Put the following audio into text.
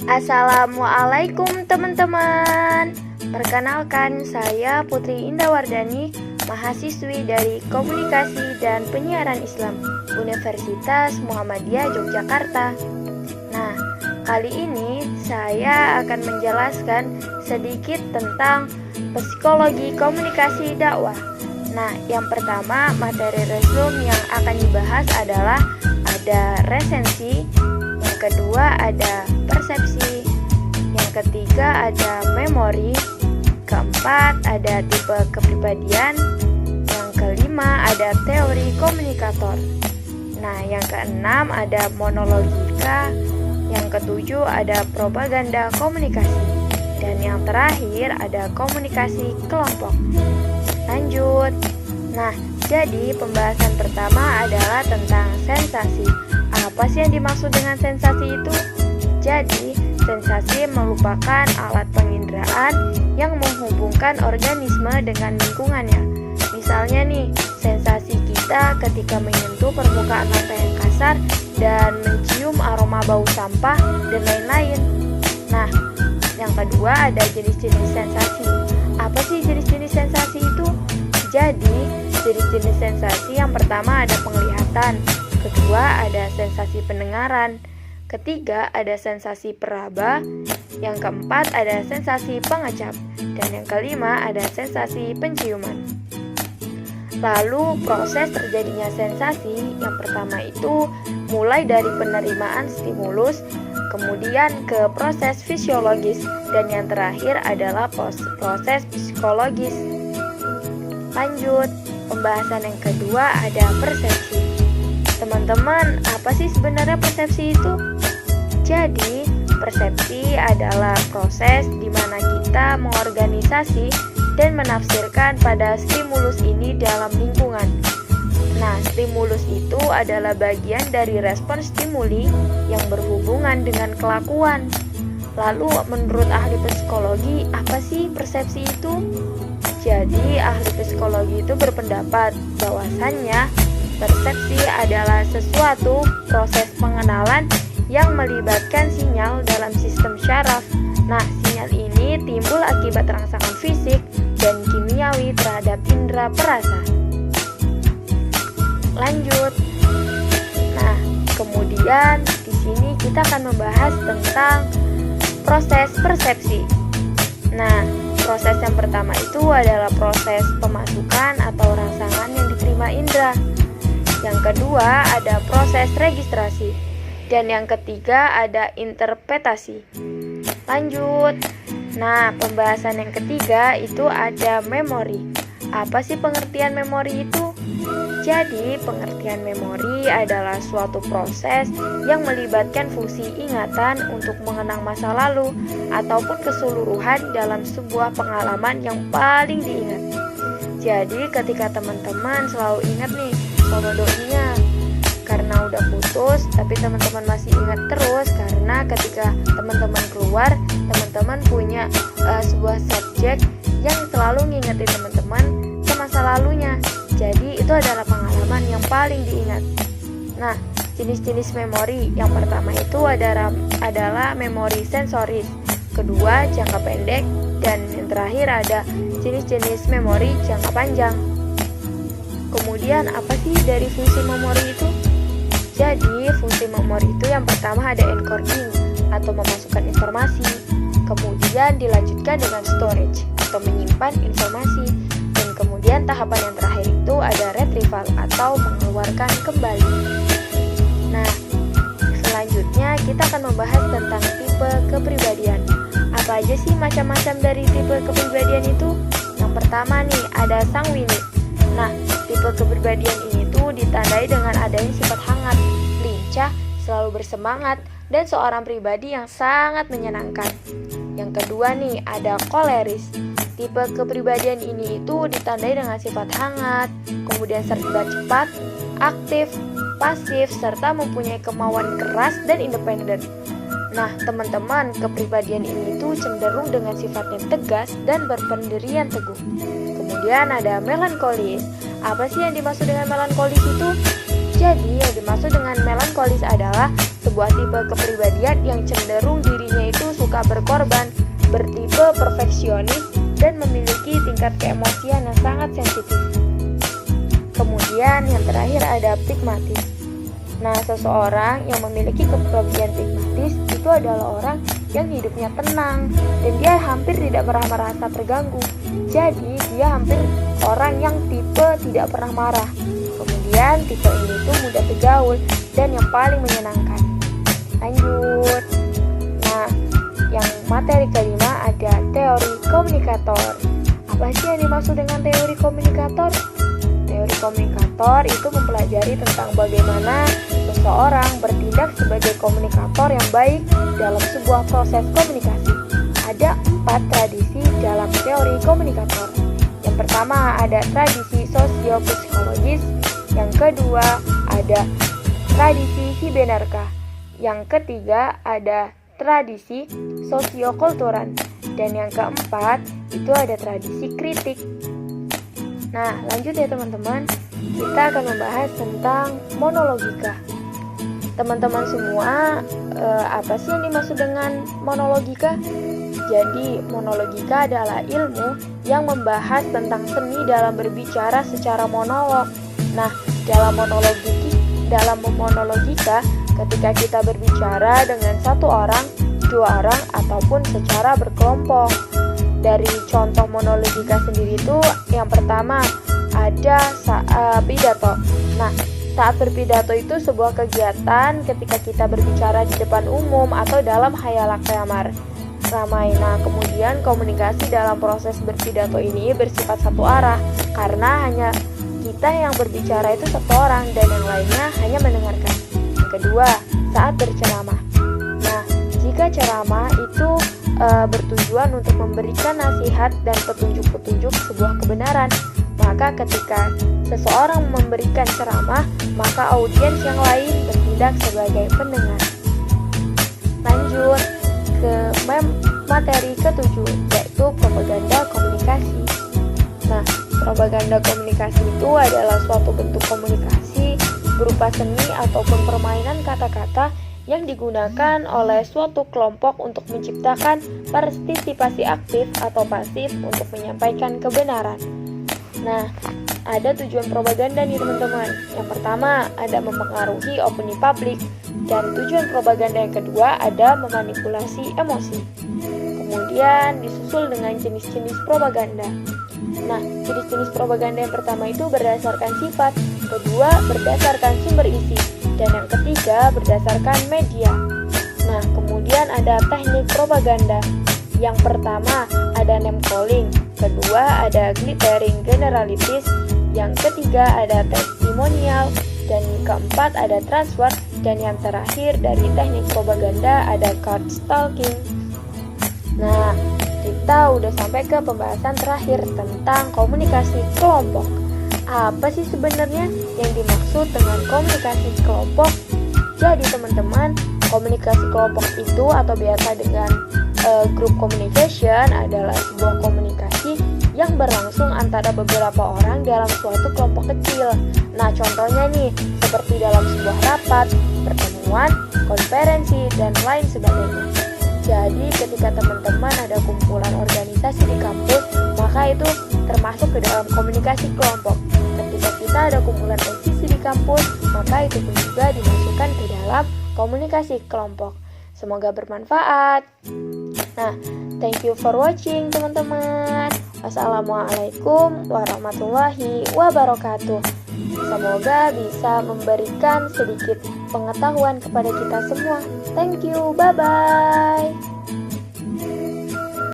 Assalamualaikum teman-teman. Perkenalkan, saya Putri Indawardani, mahasiswi dari Komunikasi dan Penyiaran Islam Universitas Muhammadiyah Yogyakarta. Nah, kali ini saya akan menjelaskan sedikit tentang psikologi komunikasi dakwah. Nah, yang pertama, materi resume yang akan dibahas adalah ada resensi, yang kedua ada persepsi, yang ketiga ada memori, keempat ada tipe kepribadian, yang kelima ada teori komunikator. Nah, yang keenam ada monologika, yang ketujuh ada propaganda komunikasi, dan yang terakhir ada komunikasi kelompok. Lanjut. Nah, jadi pembahasan pertama adalah tentang sensasi. Apa sih yang dimaksud dengan sensasi itu? Jadi, sensasi merupakan alat penginderaan yang menghubungkan organisme dengan lingkungannya. Misalnya nih, sensasi kita ketika menyentuh permukaan lantai yang kasar dan mencium aroma bau sampah dan lain-lain. Nah, yang kedua ada jenis-jenis sensasi. Apa sih jenis-jenis sensasi itu? Jadi, jenis-jenis sensasi yang pertama ada penglihatan, kedua ada sensasi pendengaran, ketiga ada sensasi peraba, yang keempat ada sensasi pengecap, dan yang kelima ada sensasi penciuman. Lalu proses terjadinya sensasi yang pertama itu mulai dari penerimaan stimulus, kemudian ke proses fisiologis, dan yang terakhir adalah proses psikologis. Lanjut, pembahasan yang kedua ada persepsi. Teman-teman, apa sih sebenarnya persepsi itu? Jadi, persepsi adalah proses di mana kita mengorganisasi dan menafsirkan pada stimulus ini dalam lingkungan. Nah, stimulus itu adalah bagian dari respon stimuli yang berhubungan dengan kelakuan. Lalu, menurut ahli psikologi, apa sih persepsi itu? Jadi, ahli psikologi itu berpendapat bahwasannya persepsi adalah sesuatu proses pengenalan yang melibatkan sinyal dalam sistem syaraf. Nah, sinyal ini timbul akibat rangsangan fisik dan kimiawi terhadap indera perasa. Lanjut. Nah, kemudian di sini kita akan membahas tentang proses persepsi. Nah, proses yang pertama itu adalah proses pemasukan atau rangsangan yang diterima indera. Yang kedua ada proses registrasi. Dan yang ketiga ada interpretasi. Lanjut. Nah, pembahasan yang ketiga itu ada memori. Apa sih pengertian memori itu? Jadi, pengertian memori adalah suatu proses yang melibatkan fungsi ingatan untuk mengenang masa lalu ataupun keseluruhan dalam sebuah pengalaman yang paling diingat. Jadi, ketika teman-teman selalu ingat nih sama doi-nya karena udah putus, tapi teman-teman masih ingat terus karena ketika teman-teman keluar, teman-teman punya sebuah subjek yang selalu ngingetin teman-teman ke masa lalunya. Jadi itu adalah pengalaman yang paling diingat. Nah, jenis-jenis memori yang pertama itu adalah memori sensoris, kedua jangka pendek, dan yang terakhir ada jenis-jenis memori jangka panjang. Kemudian apa sih dari fungsi memori itu? Jadi fungsi memori itu yang pertama ada encoding atau memasukkan informasi, kemudian dilanjutkan dengan storage atau menyimpan informasi. Kemudian tahapan yang terakhir itu ada retrieval atau mengeluarkan kembali. Nah, selanjutnya kita akan membahas tentang tipe kepribadian. Apa aja sih macam-macam dari tipe kepribadian itu? Yang pertama nih ada sanguinis. Nah, tipe kepribadian ini tuh ditandai dengan adanya sifat hangat, lincah, selalu bersemangat, dan seorang pribadi yang sangat menyenangkan. Yang kedua nih ada koleris. Tipe kepribadian ini itu ditandai dengan sifat hangat, kemudian serba cepat, aktif, pasif, serta mempunyai kemauan keras dan independen. Nah, teman-teman, kepribadian ini itu cenderung dengan sifat yang tegas dan berpendirian teguh. Kemudian ada melankolis. Apa sih yang dimaksud dengan melankolis itu? Jadi, yang dimaksud dengan melankolis adalah sebuah tipe kepribadian yang cenderung dirinya itu suka berkorban, bertipe perfeksionis, dan memiliki tingkat keemosian yang sangat sensitif. Kemudian yang terakhir ada pragmatis. Nah, seseorang yang memiliki kepribadian pragmatis itu adalah orang yang hidupnya tenang dan dia hampir tidak pernah merasa terganggu. Jadi dia hampir orang yang tipe tidak pernah marah. Kemudian tipe ini tuh mudah bergaul dan yang paling menyenangkan. Lanjut. Nah, yang materi kelima ada teori komunikator. Apa sih yang dimaksud dengan teori komunikator? Teori komunikator itu mempelajari tentang bagaimana seseorang bertindak sebagai komunikator yang baik dalam sebuah proses komunikasi. Ada 4 tradisi dalam teori komunikator. Yang pertama ada tradisi sosiopsikologis, yang kedua ada tradisi Sibenerka, yang ketiga ada tradisi sosiokulturan, dan yang keempat itu ada tradisi kritik. Nah, lanjut ya teman-teman, kita akan membahas tentang monologika. Teman-teman semua, apa sih yang dimaksud dengan monologika? Jadi, monologika adalah ilmu yang membahas tentang seni dalam berbicara secara monolog. Nah, dalam monologika, ketika kita berbicara dengan satu orang, 2 orang, ataupun secara berkelompok. Dari contoh monologika sendiri itu, yang pertama ada pidato. Nah, saat berpidato itu sebuah kegiatan ketika kita berbicara di depan umum atau dalam khayalak ramai. Nah, kemudian komunikasi dalam proses berpidato ini bersifat satu arah karena hanya kita yang berbicara itu satu orang dan yang lainnya hanya mendengarkan. Yang kedua, saat berceramah. Nah, jika ceramah itu bertujuan untuk memberikan nasihat dan petunjuk-petunjuk sebuah kebenaran, maka ketika seseorang memberikan ceramah, maka audiens yang lain bertindak sebagai pendengar. Lanjut ke materi ke-7, yaitu propaganda komunikasi. Nah, propaganda komunikasi itu adalah suatu bentuk komunikasi berupa seni ataupun permainan kata-kata yang digunakan oleh suatu kelompok untuk menciptakan partisipasi aktif atau pasif untuk menyampaikan kebenaran. Nah, ada tujuan propaganda nih teman-teman. Yang pertama ada mempengaruhi opini publik, dan tujuan propaganda yang kedua ada memanipulasi emosi. Kemudian disusul dengan jenis-jenis propaganda. Nah, jenis-jenis propaganda yang pertama itu berdasarkan sifat, kedua berdasarkan sumber isi, dan yang ketiga berdasarkan media. Nah, kemudian ada teknik propaganda. Yang pertama ada name calling, kedua ada glittering generalities, yang ketiga ada testimonial, dan keempat ada transfer, dan yang terakhir dari teknik propaganda ada card stalking. Nah, kita udah sampai ke pembahasan terakhir tentang komunikasi kelompok. Apa sih sebenarnya yang dimaksud dengan komunikasi kelompok? Jadi teman-teman, komunikasi kelompok itu atau biasa dengan group communication adalah sebuah komunikasi yang berlangsung antara beberapa orang dalam suatu kelompok kecil. Nah, contohnya nih, seperti dalam sebuah rapat, pertemuan, konferensi, dan lain sebagainya. Jadi, ketika teman-teman ada kumpulan organisasi di kampus, maka itu termasuk ke dalam komunikasi kelompok. Ketika kita ada kumpulan posisi di kampus, maka itu pun juga dimasukkan ke dalam komunikasi kelompok. Semoga bermanfaat. Nah, thank you for watching teman-teman. Wassalamualaikum warahmatullahi wabarakatuh. Semoga bisa memberikan sedikit pengetahuan kepada kita semua. Thank you, bye-bye.